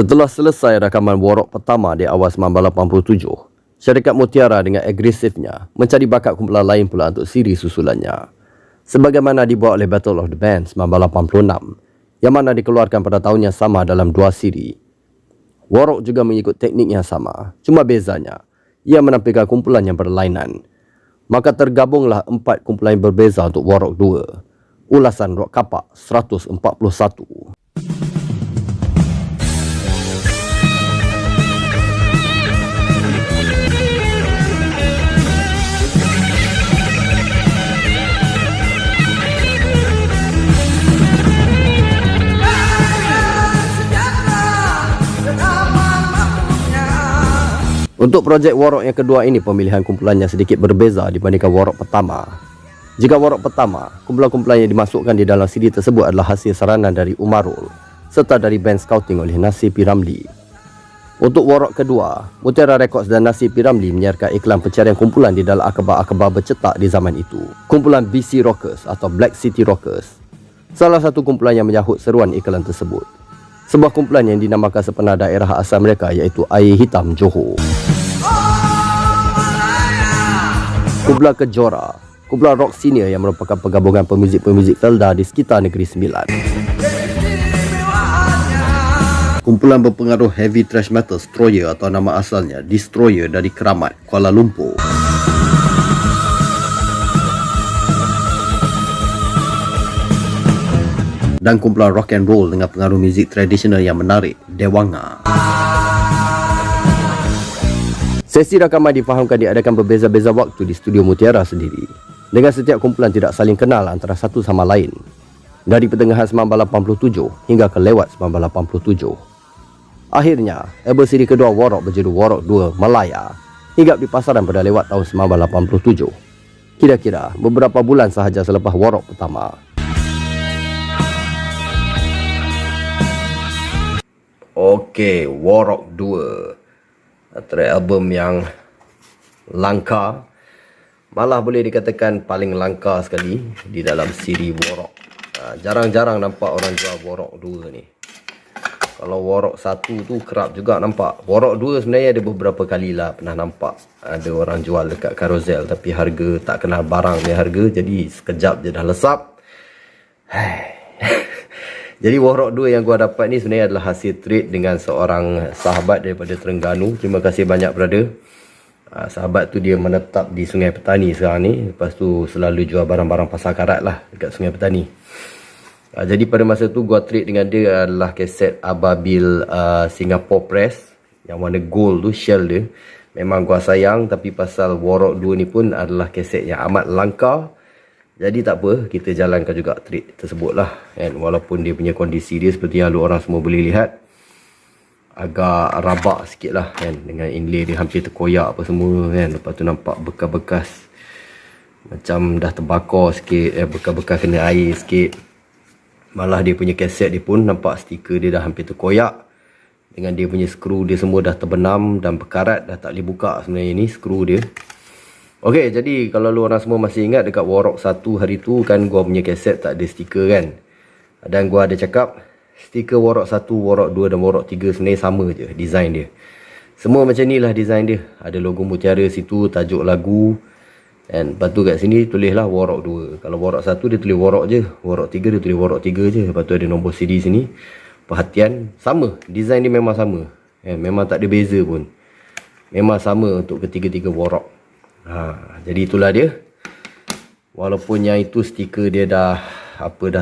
Setelah selesai rakaman Warok pertama di awal 1987, syarikat Mutiara dengan agresifnya mencari bakat kumpulan lain pula untuk siri susulannya. Sebagaimana dibuat oleh Battle of the Bands 1986, yang mana dikeluarkan pada tahun yang sama dalam 2 siri. Warok juga mengikut teknik yang sama, cuma bezanya, ia menampilkan kumpulan yang berlainan. Maka tergabunglah 4 kumpulan yang berbeza untuk Warok 2. Ulasan Rock Kapak 141. Untuk projek Warok yang kedua ini, pemilihan kumpulannya sedikit berbeza dibandingkan Warok pertama. Jika Warok pertama, kumpulan-kumpulan yang dimasukkan di dalam CD tersebut adalah hasil saranan dari Umarul serta dari band scouting oleh Nasir P. Ramli. Untuk Warok kedua, Mutiara Records dan Nasir P. Ramli menyiarkan iklan pencarian kumpulan di dalam akhbar-akhbar bercetak di zaman itu. Kumpulan BC Rockers atau Black City Rockers, salah satu kumpulan yang menyahut seruan iklan tersebut. Sebuah kumpulan yang dinamakan sepenuh daerah asal mereka iaitu Air Hitam Johor. Kumpulan Kejora, kumpulan rock senior yang merupakan penggabungan pemuzik-pemuzik Felda di sekitar Negeri Sembilan. Kumpulan berpengaruh heavy thrash metal Destroyer atau nama asalnya Destroyer dari Keramat, Kuala Lumpur. Dan kumpulan rock and roll dengan pengaruh muzik tradisional yang menarik, Dewanga. Sesi rakaman difahamkan diadakan berbeza-beza waktu di studio Mutiara sendiri, dengan setiap kumpulan tidak saling kenal antara satu sama lain, dari pertengahan 1987 hingga ke lewat 1987. Akhirnya, album siri kedua Warok berjudul Warok 2 Malaya hinggap di pasaran pada lewat tahun 1987, kira-kira beberapa bulan sahaja selepas Warok pertama. Okey, Warok 2 antara album yang langka, malah boleh dikatakan paling langka sekali di dalam siri Warok. Jarang-jarang nampak orang jual Warok 2 ni. Kalau Warok 1 tu kerap juga nampak. Warok 2 sebenarnya ada beberapa kali lah pernah nampak ada orang jual dekat Carousel, tapi harga tak kenal barang ni harga, jadi sekejap je dah lesap. Jadi Warok 2 yang gua dapat ni sebenarnya adalah hasil trade dengan seorang sahabat daripada Terengganu. Terima kasih banyak, brother. Sahabat tu dia menetap di Sungai Petani sekarang ni. Lepas tu selalu jual barang-barang pasar karat lah dekat Sungai Petani. Jadi pada masa tu gua trade dengan dia adalah kaset Ababil Singapore Press yang warna gold tu, shell dia. Memang gua sayang, tapi pasal Warok 2 ni pun adalah kaset yang amat langka. Jadi tak apa, kita jalankan juga trade tersebut lah kan? Walaupun dia punya kondisi dia seperti yang lu orang semua boleh lihat, agak rabak sikit lah kan, dengan inlay dia hampir terkoyak apa semua kan. Lepas tu nampak bekas-bekas macam dah terbakar sikit, bekas-bekas kena air sikit. Malah dia punya kaset dia pun nampak stiker dia dah hampir terkoyak, dengan dia punya skru dia semua dah terbenam dan berkarat, dah tak boleh buka sebenarnya ni skru dia. Okey, jadi kalau lu orang semua masih ingat dekat Warok 1 hari tu kan, gua punya kaset tak ada stiker kan. Dan gua ada cakap stiker Warok 1, Warok 2 dan Warok 3 sebenarnya sama je design dia. Semua macam ni lah design dia. Ada logo Mutiara situ, tajuk lagu. Dan lepas tu kat sini tulislah Warok 2. Kalau Warok 1 dia tulis Warok je, Warok 3 dia tulis Warok 3 je. Lepas tu ada nombor CD sini. Perhatian, sama. Design dia memang sama. Memang tak ada beza pun. Memang sama untuk ketiga-tiga Warok. Jadi itulah dia. Walaupun yang itu stiker dia dah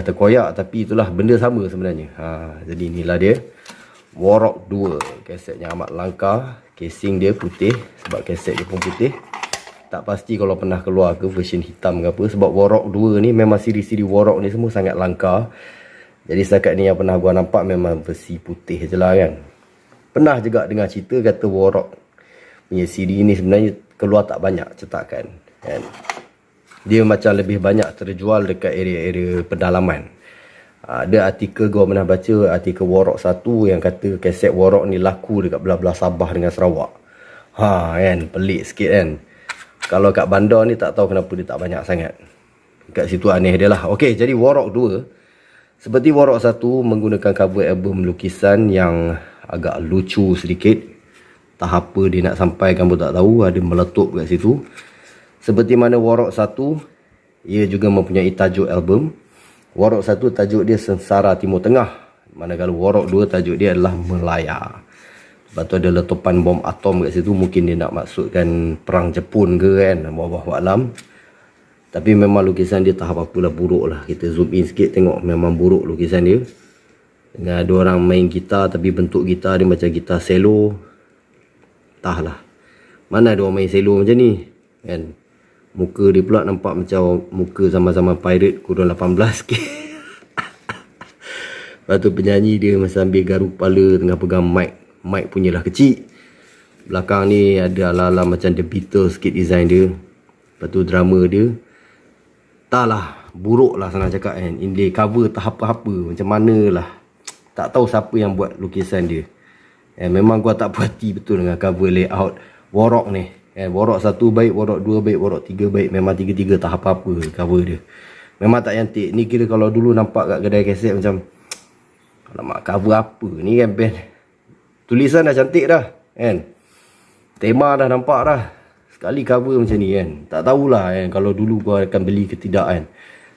terkoyak, tapi itulah benda sama sebenarnya. Jadi inilah dia Warok 2. Kaset yang amat langka. Casing dia putih, sebab kaset dia pun putih. Tak pasti kalau pernah keluar ke version hitam ke apa, sebab Warok 2 ni memang siri-siri Warok ni semua sangat langka. Jadi setakat ni yang pernah gua nampak memang versi putih je lah kan. Pernah juga dengar cerita kata Warok punya CD ni sebenarnya keluar tak banyak cetakan kan. Dia macam lebih banyak terjual dekat area-area pedalaman. Ada artikel gua pernah baca, artikel Warok 1 yang kata kaset Warok ni laku dekat belah-belah Sabah dengan Sarawak. Kan, pelik sikit kan. Kalau kat bandar ni tak tahu kenapa dia tak banyak sangat. Kat situ aneh dia lah. Okey, jadi Warok 2 seperti Warok 1 menggunakan cover album lukisan yang agak lucu sedikit. Tahap apa dia nak sampaikan pun tak tahu, ada meletup kat situ. Seperti mana Warok 1, ia juga mempunyai tajuk album. Warok 1 tajuk dia Sengsara Timur Tengah, manakala Warok 2 tajuk dia adalah Melaya. Lepas tu ada letupan bom atom kat situ, mungkin dia nak maksudkan perang Jepun ke kan, wallahu alam. Tapi memang lukisan dia tahap apalah buruk lah. Kita zoom in sikit tengok, memang buruk lukisan dia. Dengan ada orang main gitar tapi bentuk gitar dia macam gitar selo. Entahlah, mana ada orang main selo macam ni kan. Muka dia pula nampak macam muka sama-sama pirate kurun 18 sikit. Lepas tu penyanyi dia masa ambil garu kepala tengah pegang mic. Mic punyalah kecil. Belakang ni ada ala-ala macam The Beatles sikit design dia. Lepas tu drama dia, entahlah, buruk lah senang cakap kan. Inlay cover tak apa-apa, macam mana lah. Tak tahu siapa yang buat lukisan dia. Memang gua tak puas hati betul dengan cover layout Warok ni. Warok 1 baik, Warok 2 baik, Warok 3 baik. Memang 3-3 tak apa-apa cover dia. Memang tak cantik. Ni kira kalau dulu nampak kat kedai kaset macam, alamak, cover apa ni kan band. Tulisan dah cantik dah kan. Tema dah nampak dah. Sekali cover macam ni kan. Tak tahulah kan kalau dulu gua akan beli ke tidak kan.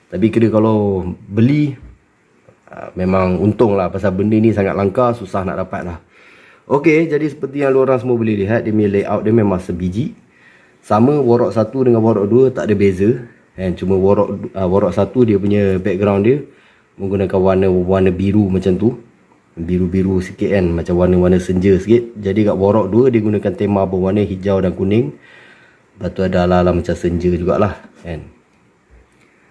Tapi kira kalau beli, memang untung lah. Pasal benda ni sangat langka, susah nak dapat lah. Okey, jadi seperti yang lu orang semua boleh lihat, dia punya layout dia memang sebiji. Sama Warok 1 dengan Warok 2 tak ada beza. Cuma Warok 1 dia punya background dia menggunakan warna biru macam tu. Biru-biru sikit kan, macam warna-warna senja sikit. Jadi kat Warok 2 dia gunakan tema berwarna hijau dan kuning. Lepas tu ada ala-ala macam senja jugalah kan.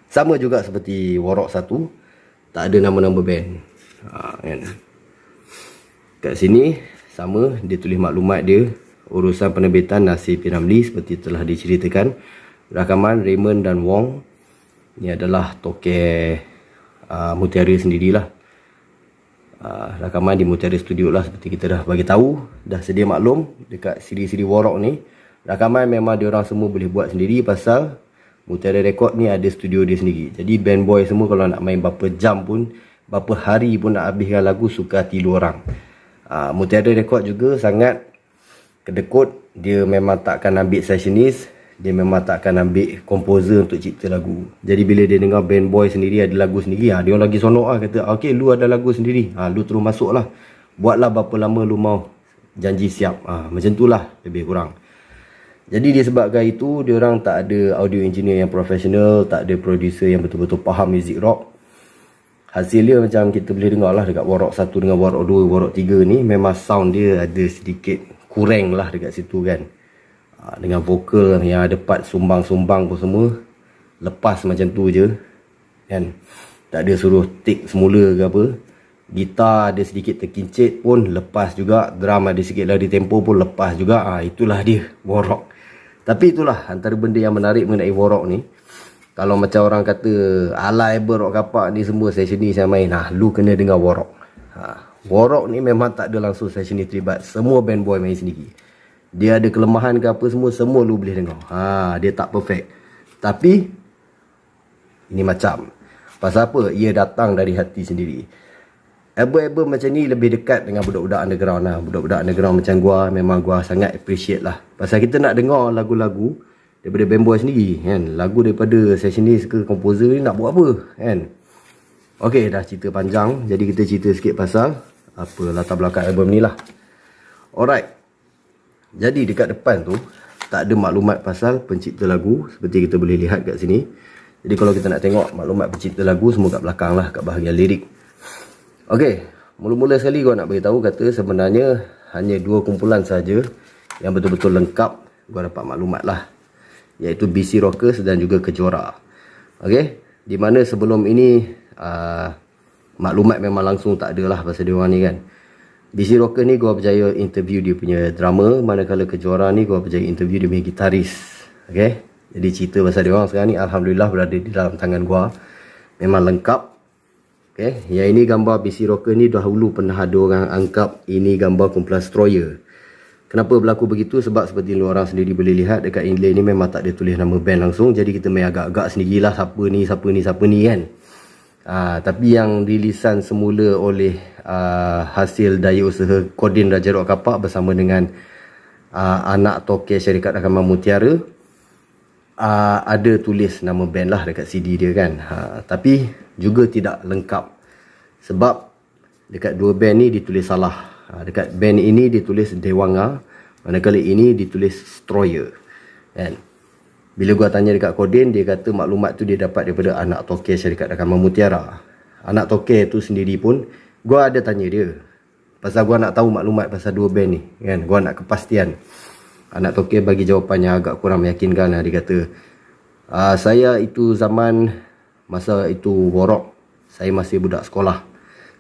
Sama juga seperti Warok 1, tak ada nama-nama band. Kan. Kat sini sama, dia tulis maklumat dia, urusan penerbitan Nasir P. Ramlee seperti telah diceritakan. Rakaman Raymond dan Wong. Ini adalah toke Mutiara sendirilah. Rakaman di Mutiara Studio lah, seperti kita dah bagi tahu, dah sedia maklum dekat siri-siri Warok ni. Rakaman memang dia orang semua boleh buat sendiri pasal Mutiara Record ni ada studio dia sendiri. Jadi band boy semua kalau nak main berapa jam pun, berapa hari pun nak habiskan lagu, suka hati lu orang. Mutiara Record juga sangat kedekut. Dia memang takkan ambil sessionist, dia memang takkan ambil komposer untuk cipta lagu. Jadi bila dia dengar band boy sendiri ada lagu sendiri, dia orang lagi sonok lah, kata okey lu ada lagu sendiri, lu terus masuk lah, buatlah berapa lama lu mau, janji siap. Macam tu lah lebih kurang. Jadi disebabkan itu, dia orang tak ada audio engineer yang profesional, tak ada producer yang betul-betul faham music rock. Hasilnya macam kita boleh dengar lah dekat Warok 1 dengan Warok 2, Warok 3 ni, memang sound dia ada sedikit kurang lah dekat situ kan. Dengan vokal yang ada part sumbang-sumbang pun semua lepas macam tu je kan. Tak ada suruh take semula ke apa. Gitar ada sedikit terkincit pun lepas juga. Drum ada sikit lari tempo pun lepas juga. Itulah dia Warok. Tapi itulah antara benda yang menarik mengenai Warok ni. Kalau macam orang kata alai rock kapak ni semua sessionis yang main, lu kena dengar Warok. Warok ni memang tak ada langsung sessionis terlibat. Semua band boy main sendiri. Dia ada kelemahan ke apa semua lu boleh dengar. Dia tak perfect. Tapi ini macam, pasal apa? Ia datang dari hati sendiri. Album-album macam ni lebih dekat dengan budak-budak underground lah. Budak-budak underground macam gua, memang gua sangat appreciate lah. Pasal kita nak dengar lagu-lagu daripada band boy sendiri kan. Lagu daripada sessionist ke komposer ni nak buat apa kan. Okey, dah cerita panjang. Jadi kita cerita sikit pasal apa latar belakang album ni lah. Alright. Jadi dekat depan tu tak ada maklumat pasal pencipta lagu, seperti kita boleh lihat kat sini. Jadi kalau kita nak tengok maklumat pencipta lagu, semua kat belakang lah, kat bahagian lirik. Okey, mula-mula sekali gua nak beritahu kata sebenarnya hanya 2 kumpulan saja yang betul-betul lengkap gua dapat maklumat lah, iaitu BC Rockers dan juga Kejora. Okey, di mana sebelum ini maklumat memang langsung tak ada lah pasal dia orang ni kan. BC Rockers ni gua berjaya interview dia punya drummer, manakala Kejora ni gua berjaya interview dia punya gitaris. Okey, jadi cerita pasal dia orang sekarang ni alhamdulillah berada di dalam tangan gua, memang lengkap. Okay, yang ini gambar BC Rocker ni dahulu pernah ada orang angkap ini gambar kumpulan Stroyer. Kenapa berlaku begitu? Sebab seperti orang sendiri boleh lihat dekat inlay ni memang tak ada tulis nama band langsung. Jadi kita main agak-agak sendirilah siapa ni kan. Tapi yang rilisan semula oleh hasil daya usaha Kodin Raja Rock Kapak bersama dengan anak toke syarikat rakaman Mutiara, ada tulis nama band lah dekat CD dia kan. Tapi juga tidak lengkap, sebab dekat dua band ni ditulis salah. Dekat band ini ditulis Dewanga, manakala ini ditulis Stroyer kan. Bila gua tanya dekat Kodin, dia kata maklumat tu dia dapat daripada anak toke syarikat rakaman Mutiara. Anak toke tu sendiri pun gua ada tanya dia, pasal gua nak tahu maklumat pasal dua band ni kan. Gua nak kepastian. Anak toke bagi jawapan yang agak kurang meyakinkan. Dia kata, saya itu zaman masa itu Warok, saya masih budak sekolah,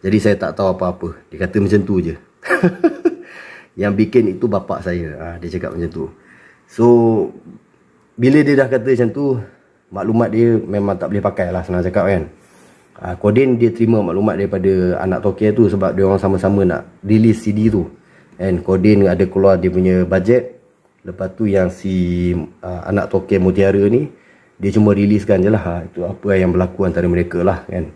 jadi saya tak tahu apa-apa. Dia kata macam tu je. Yang bikin itu bapak saya. Dia cakap macam tu. So bila dia dah kata macam tu, maklumat dia memang tak boleh pakai lah, senang cakap kan. Kodin dia terima maklumat daripada anak toke tu sebab dia orang sama-sama nak release CD tu. And Kodin ada keluar dia punya bajet. Lepas tu yang si anak toke Mutiara ni, dia cuma releasekan je lah. Itu apa yang berlaku antara mereka lah kan.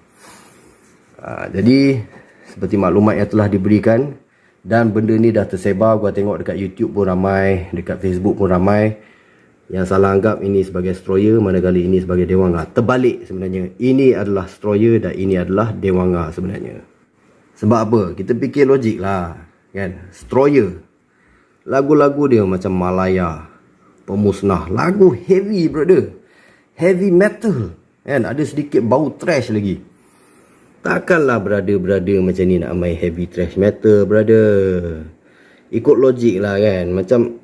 Jadi seperti maklumat yang telah diberikan, dan benda ni dah tersebar. Gua tengok dekat YouTube pun ramai, dekat Facebook pun ramai yang salah anggap ini sebagai Stroyer, manakala ini sebagai Dewanga. Terbalik sebenarnya. Ini adalah Stroyer dan ini adalah Dewanga sebenarnya. Sebab apa? Kita fikir logik lah kan. Stroyer, lagu-lagu dia macam Malaya, Pemusnah, lagu heavy brother, heavy metal kan. Ada sedikit bau trash lagi. Takkanlah brother-brother macam ni nak main heavy trash metal brother. Ikut logik lah kan. Macam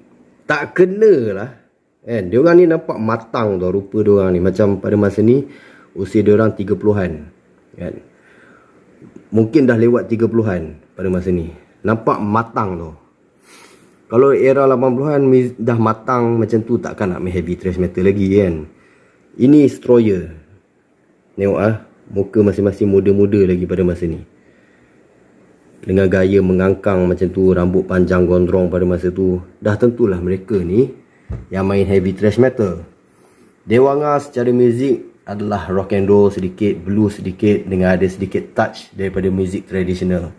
tak kena lah kan. Diorang ni nampak matang tau rupa diorang ni. Macam pada masa ni usia diorang 30-an kan. Mungkin dah lewat 30-an pada masa ni. Nampak matang tau. Kalau era 80-an dah matang macam tu, takkan nak main heavy thrash metal lagi kan. Ini Stroyer. Tengok muka masing-masing muda-muda lagi pada masa ni. Dengan gaya mengangkang macam tu, rambut panjang gondrong pada masa tu. Dah tentulah mereka ni yang main heavy thrash metal. Dewanga secara muzik adalah rock and roll sedikit, blues sedikit, dengan ada sedikit touch daripada muzik tradisional,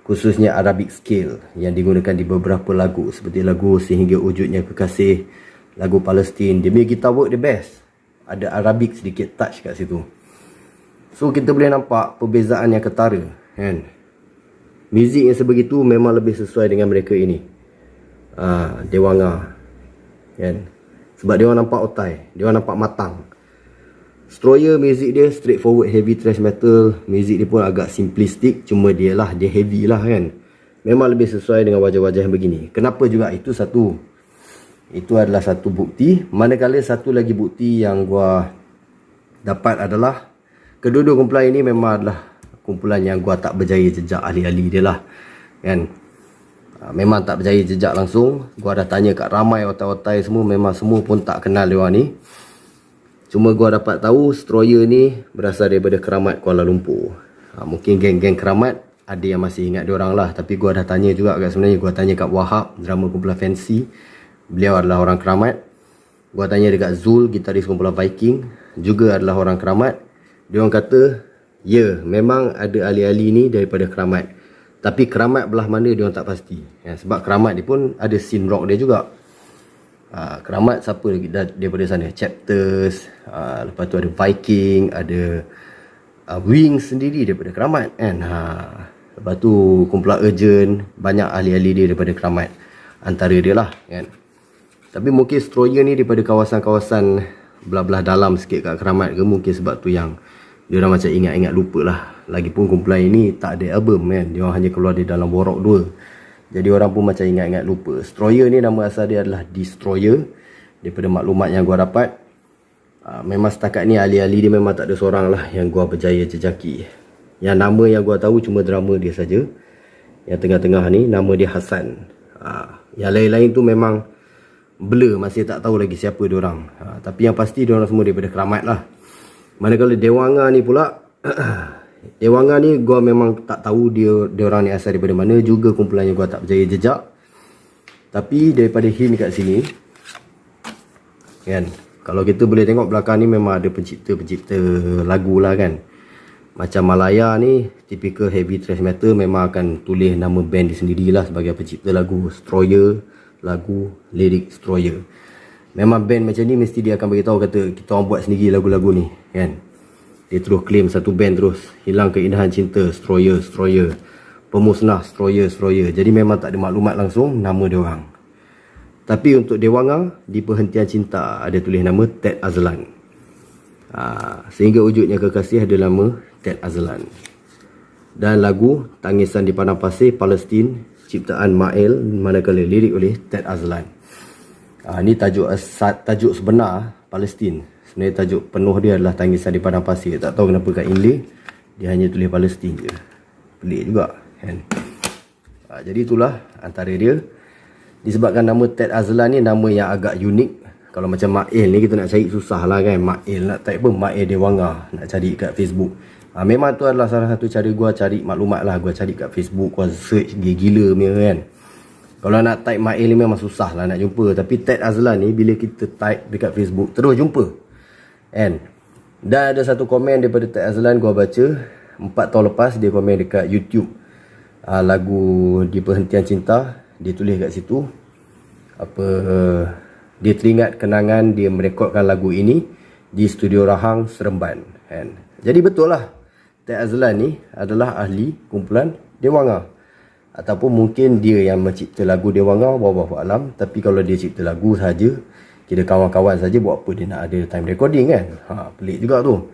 khususnya Arabic scale yang digunakan di beberapa lagu, seperti lagu Sehingga Wujudnya Kekasih, lagu Palestin. Dia punya guitar work the best. Ada Arabic sedikit touch kat situ. So kita boleh nampak perbezaan yang ketara kan. Muzik yang sebegitu memang lebih sesuai dengan mereka ini. Dewanga kan. Sebab dia orang nampak otai, dia orang nampak matang. Stroyer muzik dia straightforward heavy thrash metal. Muzik dia pun agak simplistic, cuma dia heavy lah kan. Memang lebih sesuai dengan wajah-wajah yang begini. Kenapa juga? Itu satu. Itu adalah satu bukti. Manakala satu lagi bukti yang gua dapat adalah kedua-dua kumpulan ini memang adalah kumpulan yang gua tak berjaya jejak ahli-ahli dia lah kan. Memang tak berjaya jejak langsung. Gua dah tanya kat ramai otai-otai semua, memang semua pun tak kenal dia orang ni. Cuma gua dapat tahu Stroyer ni berasal daripada Keramat Kuala Lumpur. Mungkin geng-geng Keramat ada yang masih ingat dia orang lah. Tapi gua dah tanya juga kat, sebenarnya gua tanya kat Wahab, drama kumpulan Fancy, beliau adalah orang Keramat. Gua tanya dekat Zul, gitaris kumpulan Viking, juga adalah orang Keramat. Dia orang kata, ya, memang ada ahli-ahli ni daripada Keramat. Tapi Keramat belah mana dia orang tak pasti ya, sebab Keramat dia pun ada scene rock dia juga. Keramat siapa lagi daripada sana? Chapters, lepas tu ada Viking, ada Wings sendiri daripada Keramat kan. Lepas tu kumpulan Urgent, banyak ahli-ahli dia daripada Keramat, antara dia lah kan. Tapi mungkin Stroyer ni daripada kawasan-kawasan belah-belah dalam sikit kat Keramat ke, mungkin sebab tu yang dia orang macam ingat-ingat lupa lah. Lagipun kumpulan ini tak ada album kan. Dia orang hanya keluar di dalam Warok 2. Jadi orang pun macam ingat-ingat lupa. Stroyer ni nama asal dia adalah Destroyer. Daripada maklumat yang gua dapat, memang setakat ni ahli-ahli dia memang tak ada seorang lah yang gua berjaya jejaki. Yang nama yang gua tahu cuma drama dia saja. Yang tengah-tengah ni nama dia Hassan. Yang lain-lain tu memang blur, masih tak tahu lagi siapa dia orang. Tapi yang pasti dia orang semua daripada Keramat lah. Manakala Dewanga ni pula Dewanga ni gua memang tak tahu dia orang ni asal daripada mana. Juga kumpulannya gua tak berjaya jejak. Tapi daripada hint kat sini kan, kalau kita boleh tengok belakang ni memang ada pencipta-pencipta lagu lah kan. Macam Malaya ni, typical heavy thrash metal, memang akan tulis nama band dia sendirilah sebagai pencipta lagu Stroyer, lagu lirik Stroyer. Memang band macam ni mesti dia akan beritahu kata kita orang buat sendiri lagu-lagu ni, kan. Dia terus claim satu band terus, hilang keindahan cinta, Stroyer, Stroyer, pemusnah, Stroyer, Stroyer. Jadi memang tak ada maklumat langsung nama dia orang. Tapi untuk Dewanga, di perhentian cinta ada tulis nama Ted Azlan. Sehingga wujudnya kekasih ada nama Ted Azlan. Dan lagu Tangisan di Padang Pasir, Palestin, ciptaan Mael, manakala lirik oleh Ted Azlan. Ini tajuk sebenar Palestin. Sebenarnya tajuk penuh dia adalah Tangisan di Padang Pasir. Tak tahu kenapa kat inlay dia hanya tulis Palestin je. Pelik juga, kan. Jadi itulah antara dia. Disebabkan nama Ted Azlan ni nama yang agak unik. Kalau macam Mael ni kita nak cari susah lah, kan. Mael nak type pun Mael Dewanga nak cari kat Facebook. Memang tu adalah salah satu cara gua cari maklumat lah. Gua cari kat Facebook, gua search gila-gila punya, kan. Kalau nak type Mael ni memang susah lah nak jumpa. Tapi Ted Azlan ni bila kita type dekat Facebook terus jumpa, kan. Dan ada satu komen daripada Ted Azlan gua baca 4 tahun lepas. Dia komen dekat YouTube lagu Di Perhentian Cinta. Dia tulis kat situ apa, dia teringat kenangan dia merekodkan lagu ini di studio Rahang, Seremban, kan. Jadi betul lah Ted Azlan ni adalah ahli kumpulan Dewanga. Ataupun mungkin dia yang mencipta lagu Dewanga, wallahu alam. Tapi kalau dia cipta lagu saja, kita kawan-kawan saja, buat apa dia nak ada time recording, kan. Pelik juga tu.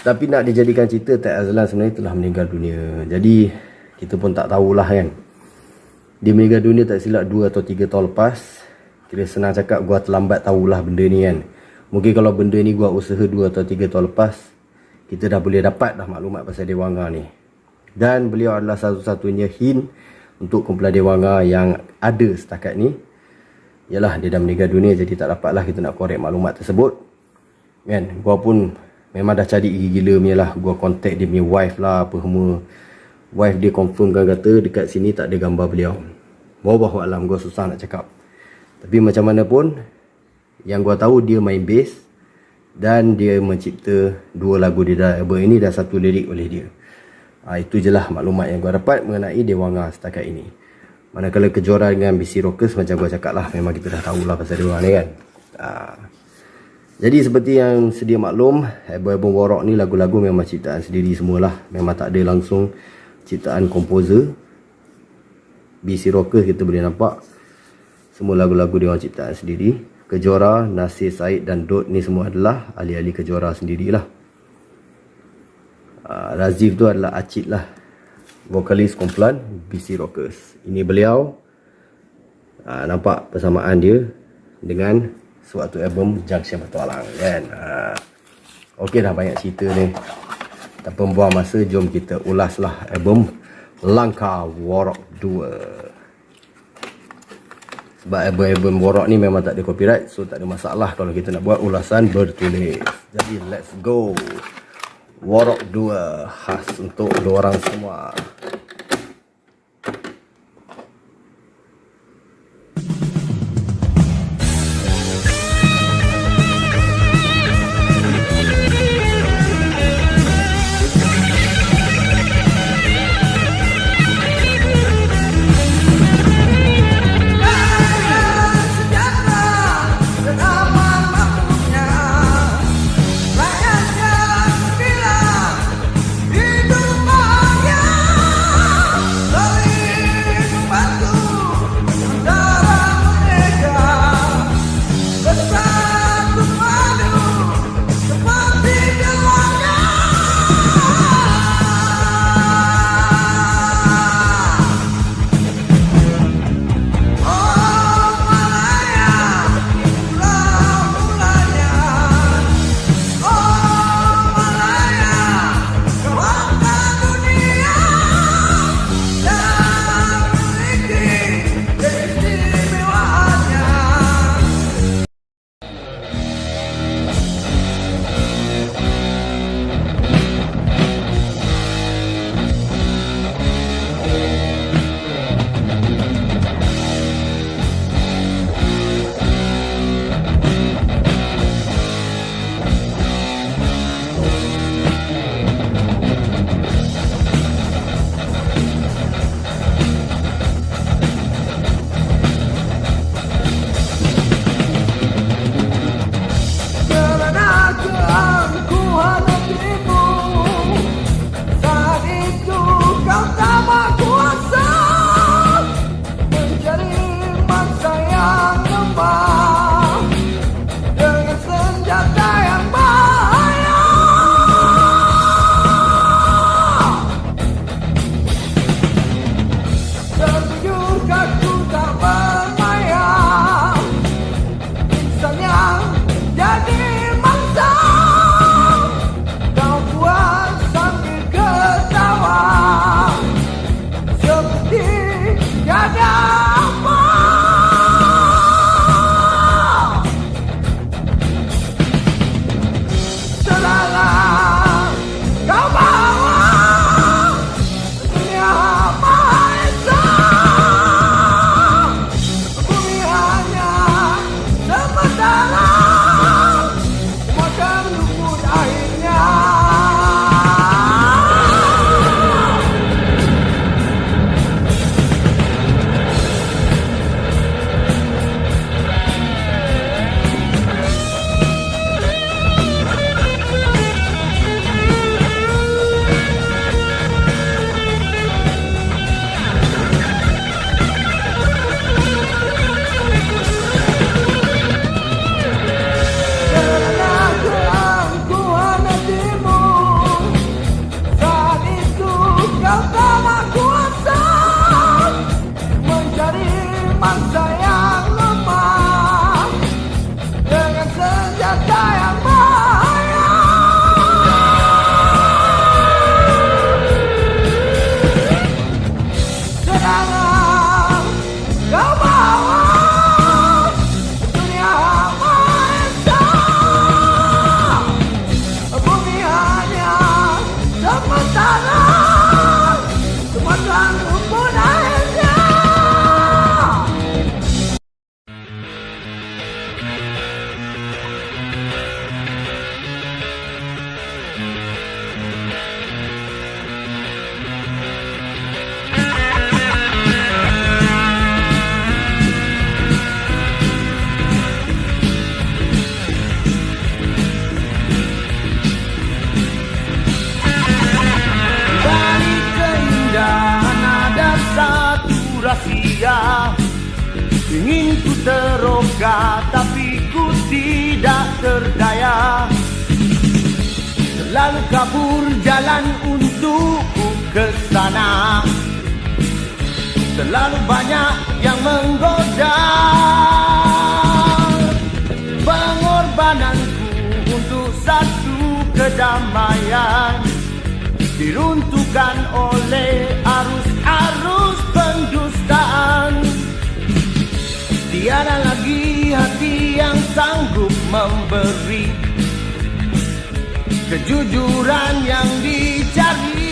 Tapi nak dijadikan cerita, Ted Azlan sebenarnya telah meninggal dunia. Jadi kita pun tak tahulah, kan. Dia meninggal dunia tak silap 2 atau 3 tahun lepas. Kira senang cakap, gua terlambat tahulah benda ni, kan. Mungkin kalau benda ni gua usaha 2 atau 3 tahun lepas, kita dah boleh dapat dah maklumat pasal Dewanga ni. Dan beliau adalah satu-satunya hint untuk kumpulan Dewanga yang ada setakat ni. Yalah, dia dah meninggal dunia, jadi tak dapatlah kita nak korek maklumat tersebut, kan. Gua pun memang dah cari gila-gila punya lah. Gua contact dia punya wife lah, apa semua. Wife dia confirmkan kata dekat sini tak ada gambar beliau. Wallahu alam, gua susah nak cakap. Tapi macam mana pun, yang gua tahu dia main bass dan dia mencipta 2 lagu di dalam album ini dan 1 lirik oleh dia. Itu je lah maklumat yang gua dapat mengenai Dewanga setakat ini. Manakala kejuaraan dengan BC Rockers, macam gua cakap lah, memang kita dah tahulah pasal dia orang ni, kan. Jadi seperti yang sedia maklum, album War Rock ni lagu-lagu memang ciptaan sendiri semualah. Memang tak ada langsung ciptaan komposer. BC Rockers kita boleh nampak semua lagu-lagu dia orang ciptaan sendiri. Kejora, Nasir Said dan Dot ni semua adalah ahli-ahli kejora sendirilah. Razif tu adalah Acid lah, vokalis kumpulan BC Rockers. Ini beliau. Nampak persamaan dia dengan suatu album Junction Petualang, kan. Okey, dah banyak cerita ni. Tanpa membuang masa, jom kita ulaslah album Langkah War Rock 2. Sebab album War Rock ni memang tak ada copyright, so tak ada masalah kalau kita nak buat ulasan bertulis. Jadi let's go. War Rock 2 khas untuk diorang semua. Hidup bahagia yoga, tapi ku tidak terdaya. Selalu kabur jalan untukku ke sana. Selalu banyak yang menggoda. Pengorbananku untuk satu kedamaian diruntuhkan oleh arus-arus pendustaan. Tiada lagi hati yang sanggup memberi kejujuran yang dicari.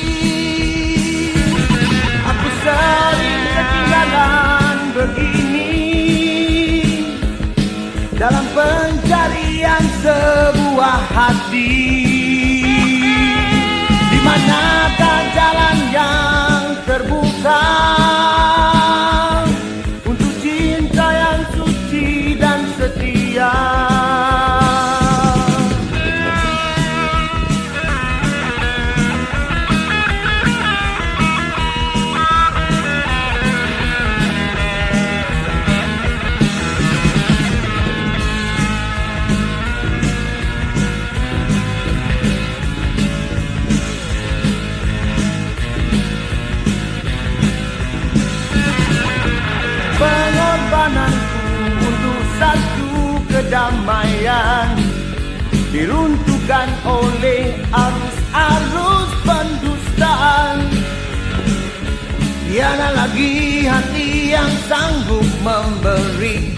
Aku sering ketinggalan begini dalam pencarian sebuah hati. Di manakah jalan yang terbuka untuk cinta yang suci dan setia? Pengorbananku untuk satu kedamaian diruntuhkan oleh arus-arus pendustaan. Tiada lagi hati yang sanggup memberi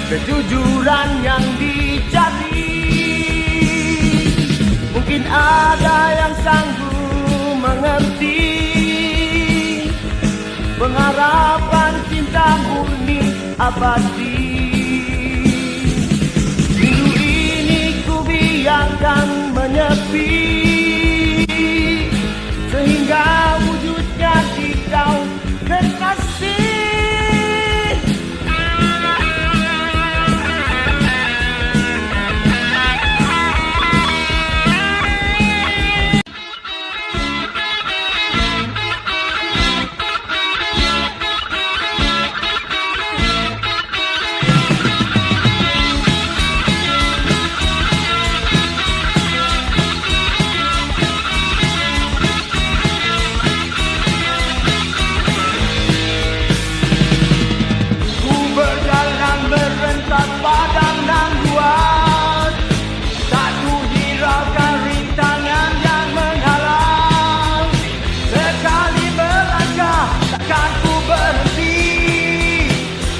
kejujuran yang dicari. Mungkin ada yang sanggup mengerti pengharapan cinta murni abadi. Rindu ini ku biarkan menyepi sehingga wujudnya di kau kekasih. Padang dan luas, tak ku hiraukan rintangan yang menghalang. Sekali melangkah, takkan ku berhenti.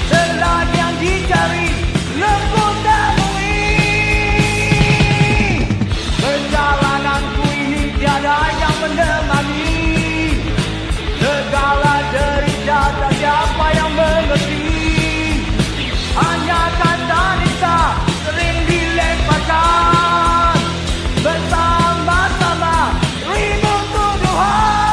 Selagi yang dicari, belum ku temui. Perjalananku ini tiada yang menemani. Segala derita tak siapa yang mengerti. Hanya kata nisa sering dilemparkan bersama-sama ribu tuduhan.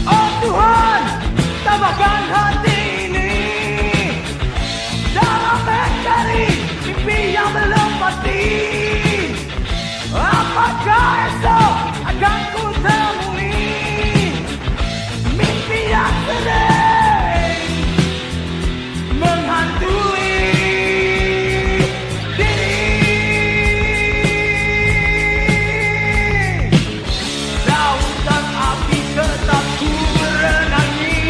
Oh Tuhan, tambahkan hati ini dalam mencari mimpi yang belum pasti. Apakah esok akan ku temui yang sering menghantui diri. Lautan api tetap ku berenangi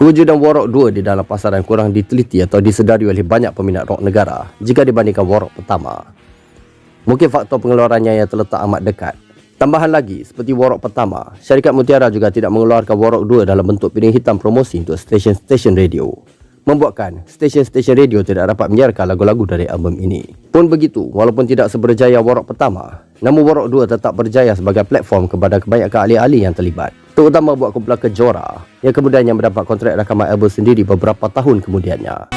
Kewujudan Warok 2 di dalam pasaran kurang diteliti atau disedari oleh banyak peminat rock negara jika dibandingkan Warok pertama. Mungkin faktor pengeluarannya yang terletak amat dekat. Tambahan lagi, seperti Warok pertama, syarikat Mutiara juga tidak mengeluarkan Warok 2 dalam bentuk piring hitam promosi untuk stesen-stesen radio, membuatkan stesen-stesen radio tidak dapat menyiarkan lagu-lagu dari album ini. Pun begitu, walaupun tidak seberjaya Warok pertama, namun Warok 2 tetap berjaya sebagai platform kepada kebanyakan ahli-ahli yang terlibat, terutama buat kumpulan Kejora yang kemudiannya mendapat kontrak rakaman album sendiri beberapa tahun kemudiannya.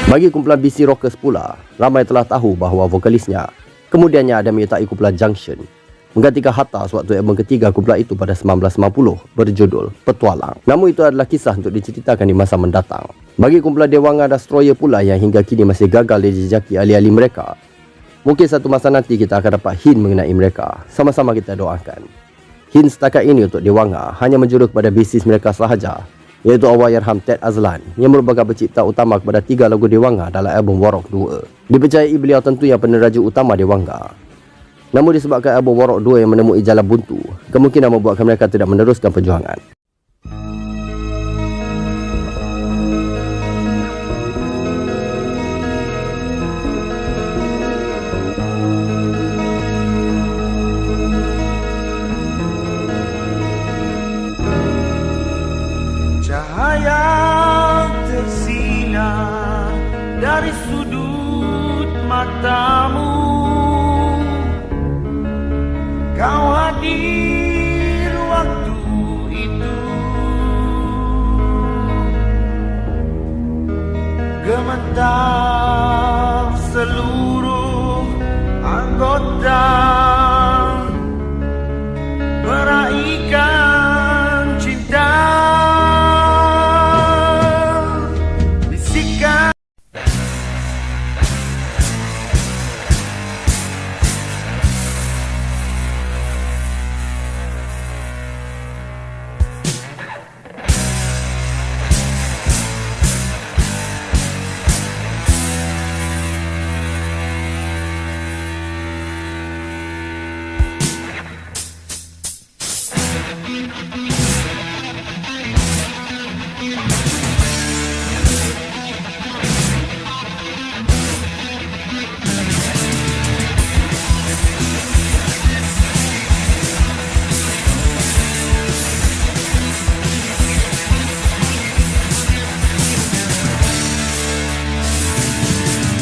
Bagi kumpulan BC Rockers pula, ramai telah tahu bahawa vokalisnya kemudiannya ada menyertai kumpulan Junction, menggantikan Hatta sewaktu album ketiga kumpulan itu pada 1990 berjudul Petualang. Namun itu adalah kisah untuk diceritakan di masa mendatang. Bagi kumpulan Dewanga Destroyer pula yang hingga kini masih gagal dijejaki ahli-ahli mereka, mungkin satu masa nanti kita akan dapat hint mengenai mereka. Sama-sama kita doakan. Hint setakat ini untuk Dewanga hanya menjuru kepada bisnis mereka sahaja, iaitu Allahyarham Ted Azlan yang merupakan pencipta utama kepada 3 lagu Dewanga dalam album Warok 2. Dipercayai beliau tentu yang peneraju utama Dewanga. Namun disebabkan album Warok 2 yang menemui jalan buntu, kemungkinan membuatkan mereka tidak meneruskan perjuangan. Cahaya tersinar dari sudut matamu, kau hadir waktu itu, gemetar seluruh anggota, meraihkan cinta.